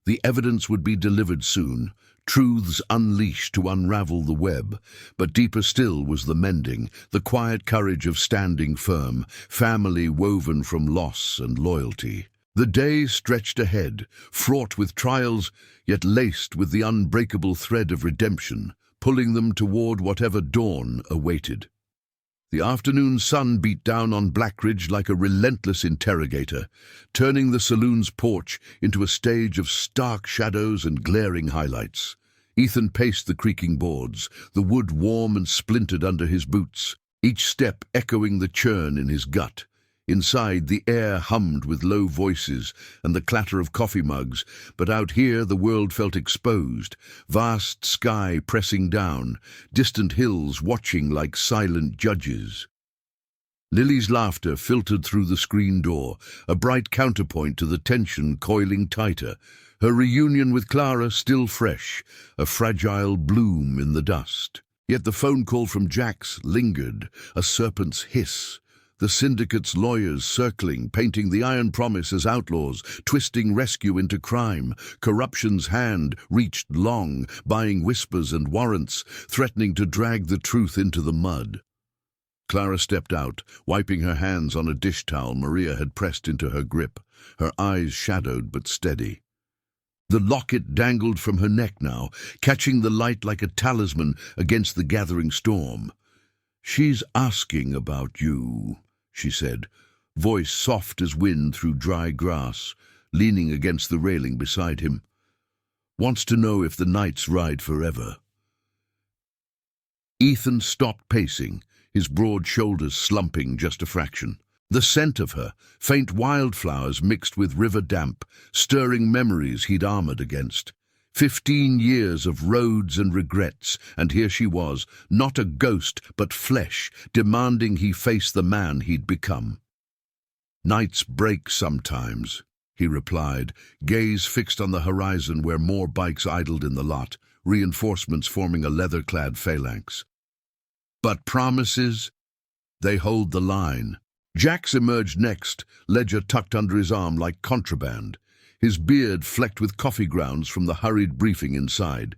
The evidence would be delivered soon, truths unleashed to unravel the web, but deeper still was the mending, the quiet courage of standing firm, family woven from loss and loyalty. The day stretched ahead, fraught with trials, yet laced with the unbreakable thread of redemption, pulling them toward whatever dawn awaited. The afternoon sun beat down on Blackridge like a relentless interrogator, turning the saloon's porch into a stage of stark shadows and glaring highlights. Ethan paced the creaking boards, the wood warm and splintered under his boots, each step echoing the churn in his gut. Inside, the air hummed with low voices and the clatter of coffee mugs, but out here the world felt exposed, vast sky pressing down, distant hills watching like silent judges. Lily's laughter filtered through the screen door, a bright counterpoint to the tension coiling tighter, her reunion with Clara still fresh, a fragile bloom in the dust. Yet the phone call from Jax lingered, a serpent's hiss. The syndicate's lawyers circling, painting the Iron Promise as outlaws, twisting rescue into crime. Corruption's hand reached long, buying whispers and warrants, threatening to drag the truth into the mud. Clara stepped out, wiping her hands on a dish towel Maria had pressed into her grip, her eyes shadowed but steady. The locket dangled from her neck now, catching the light like a talisman against the gathering storm. "She's asking about you," she said, voice soft as wind through dry grass, leaning against the railing beside him. "Wants to know if the night's ride forever." Ethan stopped pacing, his broad shoulders slumping just a fraction. The scent of her, faint wildflowers mixed with river damp, stirring memories he'd armored against. 15 years of roads and regrets, and here she was, not a ghost but flesh, demanding he face the man he'd become. "Nights break sometimes," he replied, gaze fixed on the horizon where more bikes idled in the lot, reinforcements forming a leather-clad phalanx. "But promises? They hold the line." Jax emerged next, ledger tucked under his arm like contraband, his beard flecked with coffee grounds from the hurried briefing inside.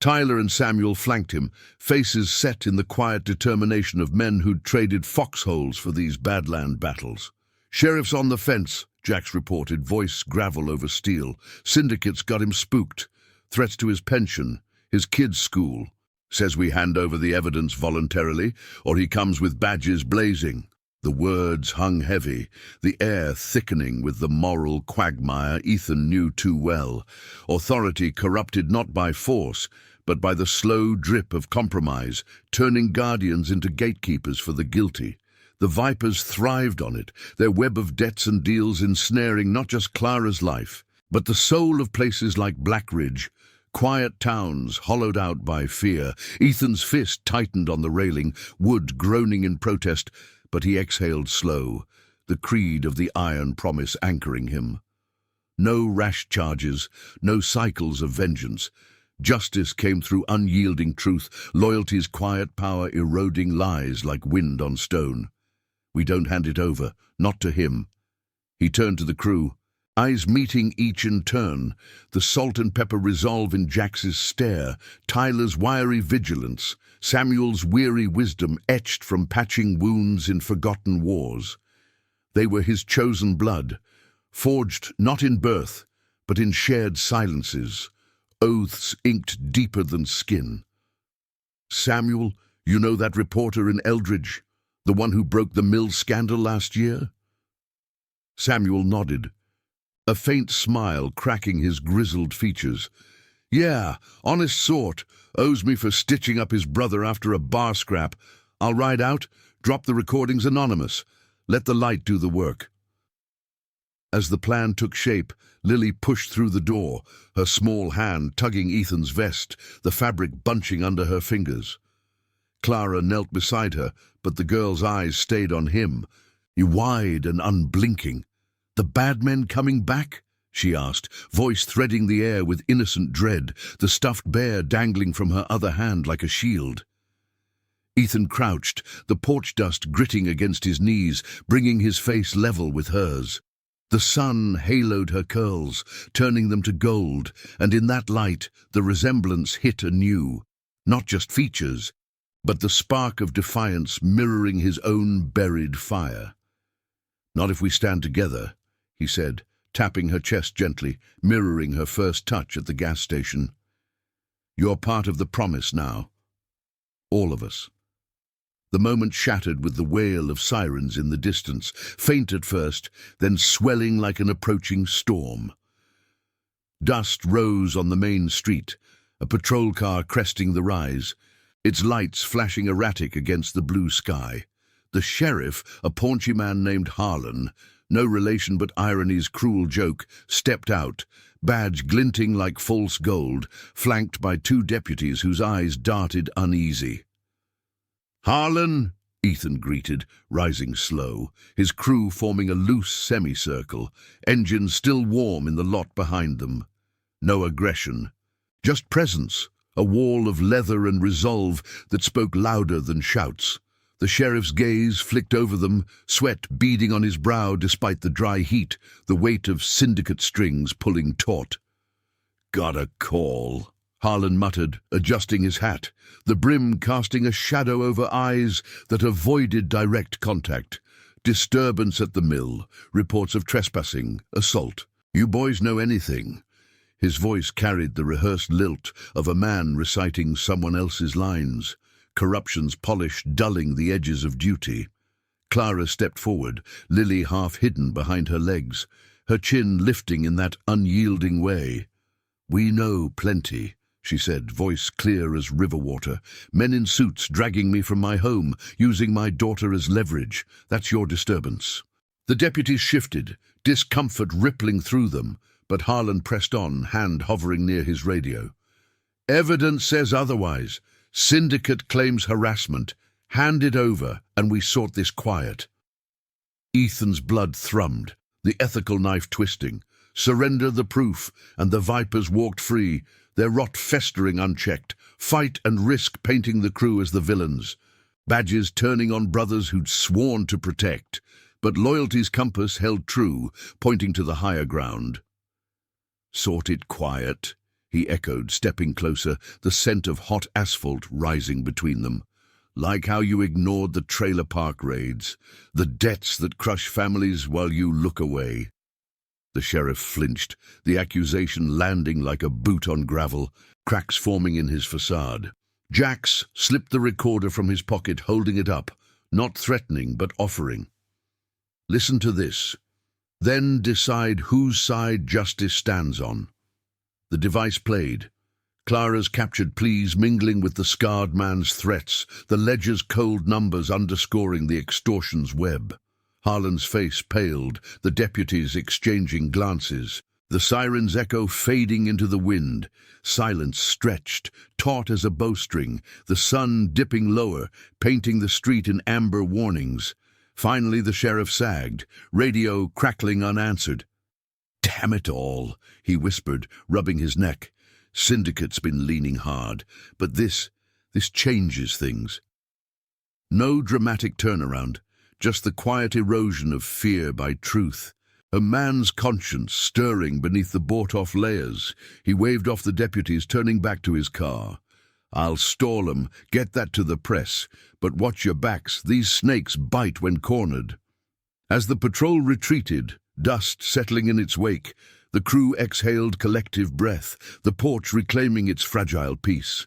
Tyler and Samuel flanked him, faces set in the quiet determination of men who'd traded foxholes for these badland battles. "Sheriff's on the fence," Jax reported, voice gravel over steel. "Syndicate's got him spooked. Threats to his pension, his kids' school. Says we hand over the evidence voluntarily, or he comes with badges blazing." The words hung heavy, the air thickening with the moral quagmire Ethan knew too well. Authority corrupted not by force, but by the slow drip of compromise, turning guardians into gatekeepers for the guilty. The Vipers thrived on it, their web of debts and deals ensnaring not just Clara's life, but the soul of places like Blackridge, quiet towns hollowed out by fear. Ethan's fist tightened on the railing, wood groaning in protest, but he exhaled slow, the creed of the Iron Promise anchoring him. No rash charges, no cycles of vengeance. Justice came through unyielding truth, loyalty's quiet power eroding lies like wind on stone. "We don't hand it over, not to him." He turned to the crew, eyes meeting each in turn, the salt and pepper resolve in Jax's stare, Tyler's wiry vigilance, Samuel's weary wisdom etched from patching wounds in forgotten wars. They were his chosen blood, forged not in birth, but in shared silences, oaths inked deeper than skin. "Samuel, you know that reporter in Eldridge, the one who broke the mill scandal last year?" Samuel nodded, a faint smile cracking his grizzled features. "Yeah, honest sort. Owes me for stitching up his brother after a bar scrap. I'll ride out, drop the recordings anonymous. Let the light do the work." As the plan took shape, Lily pushed through the door, her small hand tugging Ethan's vest, the fabric bunching under her fingers. Clara knelt beside her, but the girl's eyes stayed on him, wide and unblinking. "The bad men coming back?" she asked, voice threading the air with innocent dread, the stuffed bear dangling from her other hand like a shield. Ethan crouched, the porch dust gritting against his knees, bringing his face level with hers. The sun haloed her curls, turning them to gold, and in that light the resemblance hit anew. Not just features, but the spark of defiance mirroring his own buried fire. "Not if we stand together," he said, tapping her chest gently, mirroring her first touch at the gas station. "You're part of the promise now. All of us." The moment shattered with the wail of sirens in the distance, faint at first, then swelling like an approaching storm. Dust rose on the main street, a patrol car cresting the rise, its lights flashing erratic against the blue sky. The sheriff, a paunchy man named Harlan, no relation but irony's cruel joke, stepped out, badge glinting like false gold, flanked by two deputies whose eyes darted uneasy. "Harlan," Ethan greeted, rising slow, his crew forming a loose semicircle, engines still warm in the lot behind them. No aggression, just presence, a wall of leather and resolve that spoke louder than shouts. The sheriff's gaze flicked over them, sweat beading on his brow despite the dry heat, the weight of syndicate strings pulling taut. "Got a call," Harlan muttered, adjusting his hat, the brim casting a shadow over eyes that avoided direct contact. "Disturbance at the mill, reports of trespassing, assault. You boys know anything?" His voice carried the rehearsed lilt of a man reciting someone else's lines, corruption's polish dulling the edges of duty. Clara stepped forward, Lily half hidden behind her legs, her chin lifting in that unyielding way. "We know plenty," she said, voice clear as river water. "Men in suits dragging me from my home, using my daughter as leverage. That's your disturbance." The deputies shifted, discomfort rippling through them, but Harlan pressed on, hand hovering near his radio. "Evidence says otherwise. Syndicate claims harassment. Hand it over, and we sort this quiet." Ethan's blood thrummed, the ethical knife twisting. Surrender the proof, and the vipers walked free, their rot festering unchecked, fight and risk painting the crew as the villains. Badges turning on brothers who'd sworn to protect, but loyalty's compass held true, pointing to the higher ground. "Sort it quiet," he echoed, stepping closer, the scent of hot asphalt rising between them. "Like how you ignored the trailer park raids, the debts that crush families while you look away." The sheriff flinched, the accusation landing like a boot on gravel, cracks forming in his facade. Jax slipped the recorder from his pocket, holding it up, not threatening but offering. "Listen to this. Then decide whose side justice stands on." The device played, Clara's captured pleas mingling with the scarred man's threats, the ledger's cold numbers underscoring the extortion's web. Harlan's face paled, the deputies exchanging glances, the siren's echo fading into the wind, silence stretched, taut as a bowstring, the sun dipping lower, painting the street in amber warnings. Finally the sheriff sagged, radio crackling unanswered. "Damn it all," he whispered, rubbing his neck. "Syndicate's been leaning hard, but this changes things." No dramatic turnaround, just the quiet erosion of fear by truth. A man's conscience stirring beneath the bought-off layers. He waved off the deputies, turning back to his car. "I'll stall 'em, get that to the press, but watch your backs, these snakes bite when cornered." As the patrol retreated, dust settling in its wake, the crew exhaled collective breath, the porch reclaiming its fragile peace.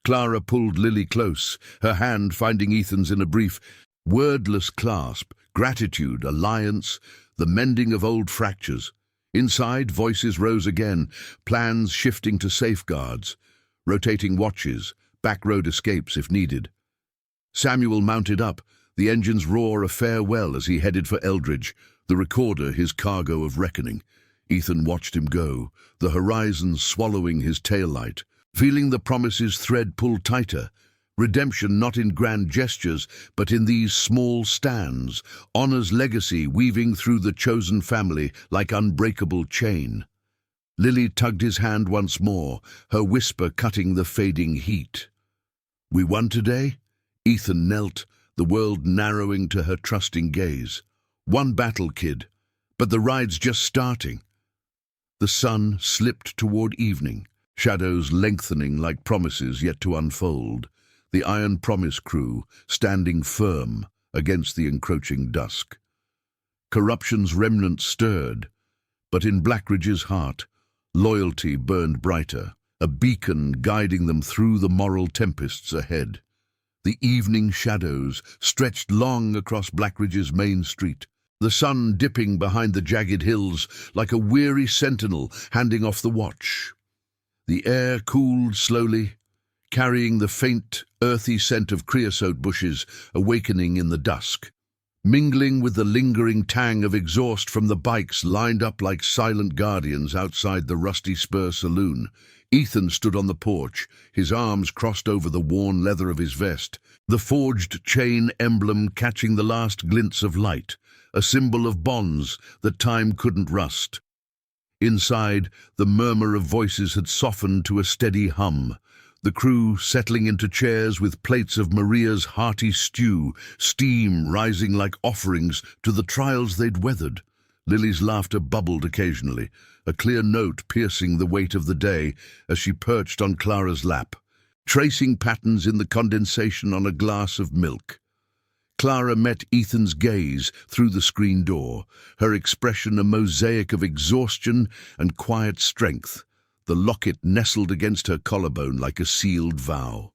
Clara pulled Lily close, her hand finding Ethan's in a brief, wordless clasp, gratitude, alliance, the mending of old fractures. Inside, voices rose again, plans shifting to safeguards, rotating watches, back-road escapes if needed. Samuel mounted up, the engine's roar a farewell as he headed for Eldridge, the recorder his cargo of reckoning. Ethan watched him go, the horizon swallowing his taillight, feeling the promise's thread pull tighter. Redemption not in grand gestures, but in these small stands, honor's legacy weaving through the chosen family like unbreakable chain. Lily tugged his hand once more, her whisper cutting the fading heat. "We won today?" Ethan knelt, the world narrowing to her trusting gaze. "One battle, kid, but the ride's just starting." The sun slipped toward evening, shadows lengthening like promises yet to unfold. The Iron Promise crew standing firm against the encroaching dusk. Corruption's remnants stirred, but in Blackridge's heart, loyalty burned brighter, a beacon guiding them through the moral tempests ahead. The evening shadows stretched long across Blackridge's main street, the sun dipping behind the jagged hills like a weary sentinel handing off the watch. The air cooled slowly, carrying the faint, earthy scent of creosote bushes awakening in the dusk. Mingling with the lingering tang of exhaust from the bikes lined up like silent guardians outside the Rusty Spur saloon, Ethan stood on the porch, his arms crossed over the worn leather of his vest, the forged chain emblem catching the last glints of light, a symbol of bonds that time couldn't rust. Inside, the murmur of voices had softened to a steady hum, the crew settling into chairs with plates of Maria's hearty stew, steam rising like offerings to the trials they'd weathered. Lily's laughter bubbled occasionally, a clear note piercing the weight of the day as she perched on Clara's lap, tracing patterns in the condensation on a glass of milk. Clara met Ethan's gaze through the screen door, her expression a mosaic of exhaustion and quiet strength, the locket nestled against her collarbone like a sealed vow.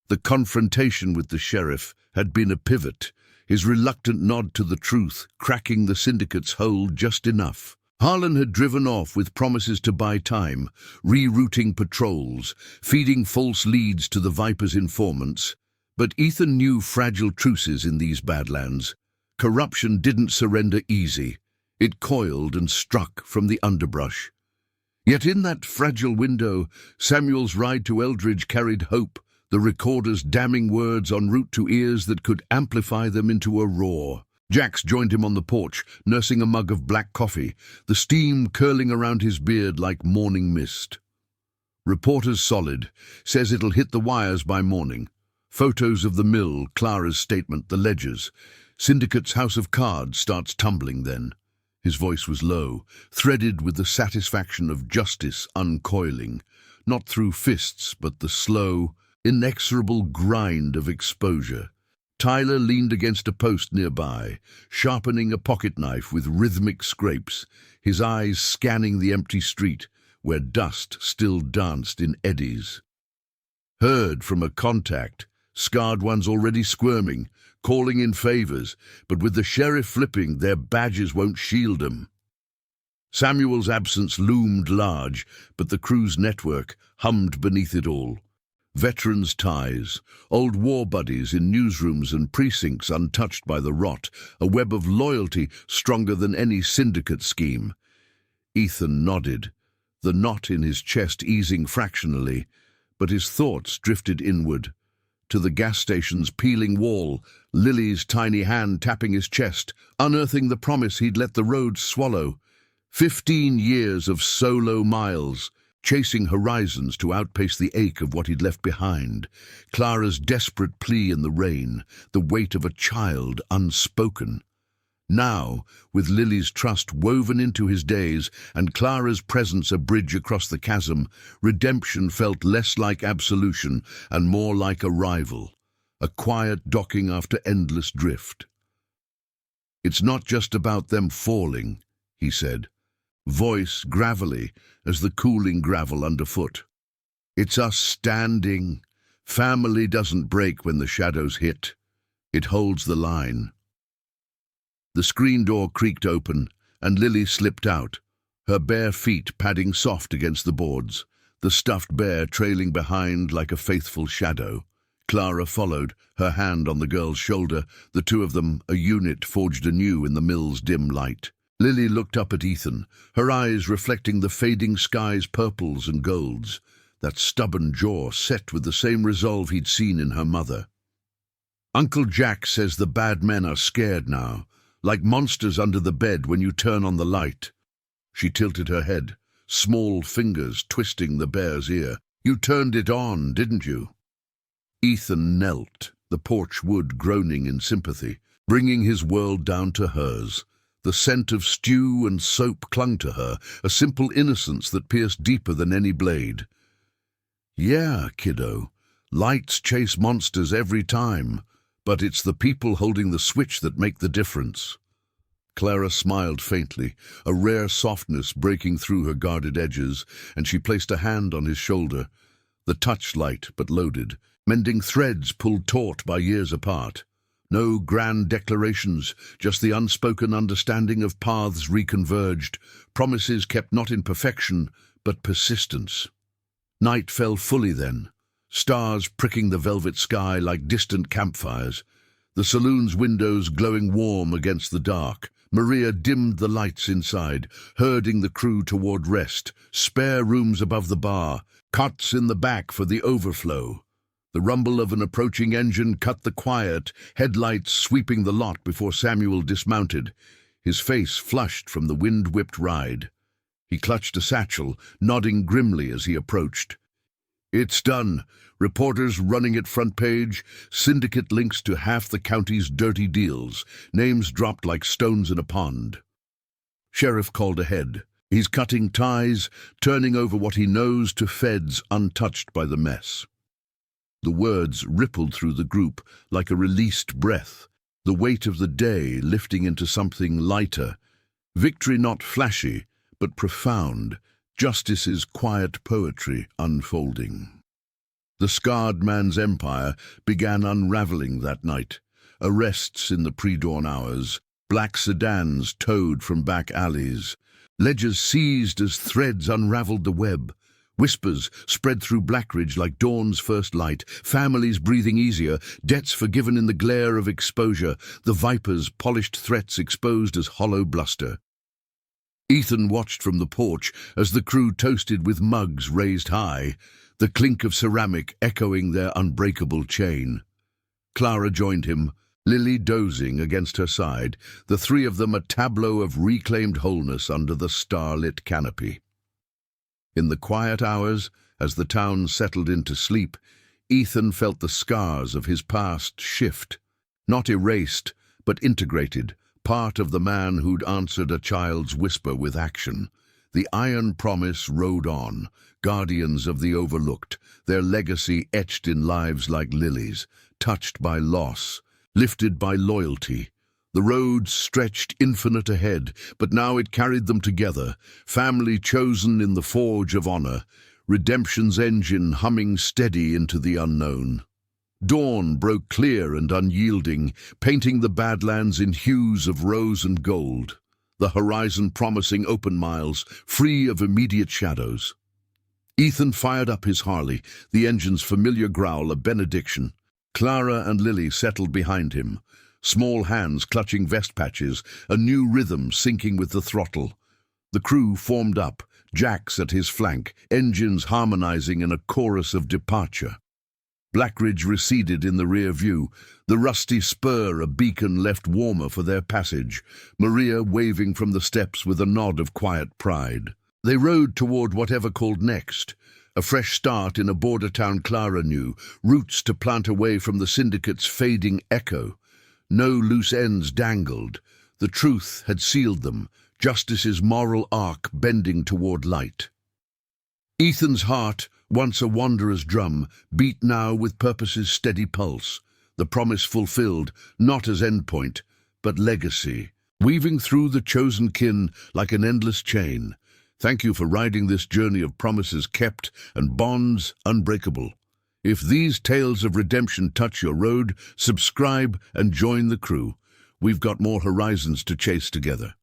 The confrontation with the sheriff had been a pivot, his reluctant nod to the truth cracking the syndicate's hold just enough. Harlan had driven off with promises to buy time, rerouting patrols, feeding false leads to the Viper's informants. But Ethan knew fragile truces in these badlands. Corruption didn't surrender easy. It coiled and struck from the underbrush. Yet in that fragile window, Samuel's ride to Eldridge carried hope, the recorder's damning words en route to ears that could amplify them into a roar. Jax joined him on the porch, nursing a mug of black coffee, the steam curling around his beard like morning mist. "Reporter's solid. Says it'll hit the wires by morning. Photos of the mill, Clara's statement, the ledgers. Syndicate's house of cards starts tumbling then." His voice was low, threaded with the satisfaction of justice uncoiling, not through fists, but the slow, inexorable grind of exposure. Tyler leaned against a post nearby, sharpening a pocket knife with rhythmic scrapes, his eyes scanning the empty street, where dust still danced in eddies. "Heard from a contact. Scarred ones already squirming, calling in favors, but with the sheriff flipping, their badges won't shield them." Samuel's absence loomed large, but the crew's network hummed beneath it all. Veterans' ties, old war buddies in newsrooms and precincts untouched by the rot, a web of loyalty stronger than any syndicate scheme. Ethan nodded, the knot in his chest easing fractionally, but his thoughts drifted inward. To the gas station's peeling wall, Lily's tiny hand tapping his chest, unearthing the promise he'd let the roads swallow. 15 years of solo miles, chasing horizons to outpace the ache of what he'd left behind. Clara's desperate plea in the rain, the weight of a child unspoken. Now, with Lily's trust woven into his days and Clara's presence a bridge across the chasm, redemption felt less like absolution and more like arrival, a quiet docking after endless drift. "It's not just about them falling," he said, voice gravelly as the cooling gravel underfoot. "It's us standing. Family doesn't break when the shadows hit. It holds the line." The screen door creaked open, and Lily slipped out, her bare feet padding soft against the boards, the stuffed bear trailing behind like a faithful shadow. Clara followed, her hand on the girl's shoulder, the two of them a unit forged anew in the mill's dim light. Lily looked up at Ethan, her eyes reflecting the fading sky's purples and golds. that stubborn jaw set with the same resolve he'd seen in her mother. Uncle Jack says the bad men are scared now, like monsters under the bed when you turn on the light. She tilted her head, small fingers twisting the bear's ear. You turned it on, didn't you? Ethan knelt, the porch wood groaning in sympathy, bringing his world down to hers. The scent of stew and soap clung to her, a simple innocence that pierced deeper than any blade. Yeah, kiddo, lights chase monsters every time, but it's the people holding the switch that make the difference. Clara smiled faintly, a rare softness breaking through her guarded edges, and she placed a hand on his shoulder. The touch light, but loaded, mending threads pulled taut by years apart. No grand declarations, just the unspoken understanding of paths reconverged, promises kept not in perfection, but persistence. Night fell fully then, stars pricking the velvet sky like distant campfires, the saloon's windows glowing warm against the dark. Maria dimmed the lights inside, herding the crew toward rest, spare rooms above the bar, cots in the back for the overflow. The rumble of an approaching engine cut the quiet, headlights sweeping the lot before Samuel dismounted, his face flushed from the wind-whipped ride. He clutched a satchel, nodding grimly as he approached. It's done. Reporters running it front page, syndicate links to half the county's dirty deals, names dropped like stones in a pond. Sheriff called ahead. He's cutting ties, turning over what he knows to feds untouched by the mess. The words rippled through the group like a released breath, the weight of the day lifting into something lighter. Victory not flashy, but profound, justice's quiet poetry unfolding. The scarred man's empire began unraveling that night. Arrests in the pre-dawn hours, black sedans towed from back alleys, ledgers seized as threads unraveled the web. Whispers spread through Blackridge like dawn's first light, families breathing easier, debts forgiven in the glare of exposure, the Viper's polished threats exposed as hollow bluster. Ethan watched from the porch as the crew toasted with mugs raised high, the clink of ceramic echoing their unbreakable chain. Clara joined him, Lily dozing against her side, the three of them a tableau of reclaimed wholeness under the starlit canopy. In the quiet hours, as the town settled into sleep, Ethan felt the scars of his past shift, not erased, but integrated, part of the man who'd answered a child's whisper with action. The iron promise rode on, guardians of the overlooked, their legacy etched in lives like lilies, touched by loss, lifted by loyalty. The road stretched infinite ahead, but now it carried them together, family chosen in the forge of honor, redemption's engine humming steady into the unknown. Dawn broke clear and unyielding, painting the Badlands in hues of rose and gold, the horizon promising open miles, free of immediate shadows. Ethan fired up his Harley, the engine's familiar growl a benediction. Clara and Lily settled behind him, small hands clutching vest patches, a new rhythm syncing with the throttle. The crew formed up, Jacks at his flank, engines harmonizing in a chorus of departure. Blackridge receded in the rear view, the rusty spur a beacon left warmer for their passage, Maria waving from the steps with a nod of quiet pride. They rode toward whatever called next, a fresh start in a border town Clara knew, roots to plant away from the syndicate's fading echo. No loose ends dangled. The truth had sealed them, justice's moral arc bending toward light. Ethan's heart, once a wanderer's drum, beat now with purpose's steady pulse, the promise fulfilled, not as endpoint, but legacy, weaving through the chosen kin like an endless chain. Thank you for riding this journey of promises kept and bonds unbreakable. If these tales of redemption touch your road, subscribe and join the crew. We've got more horizons to chase together.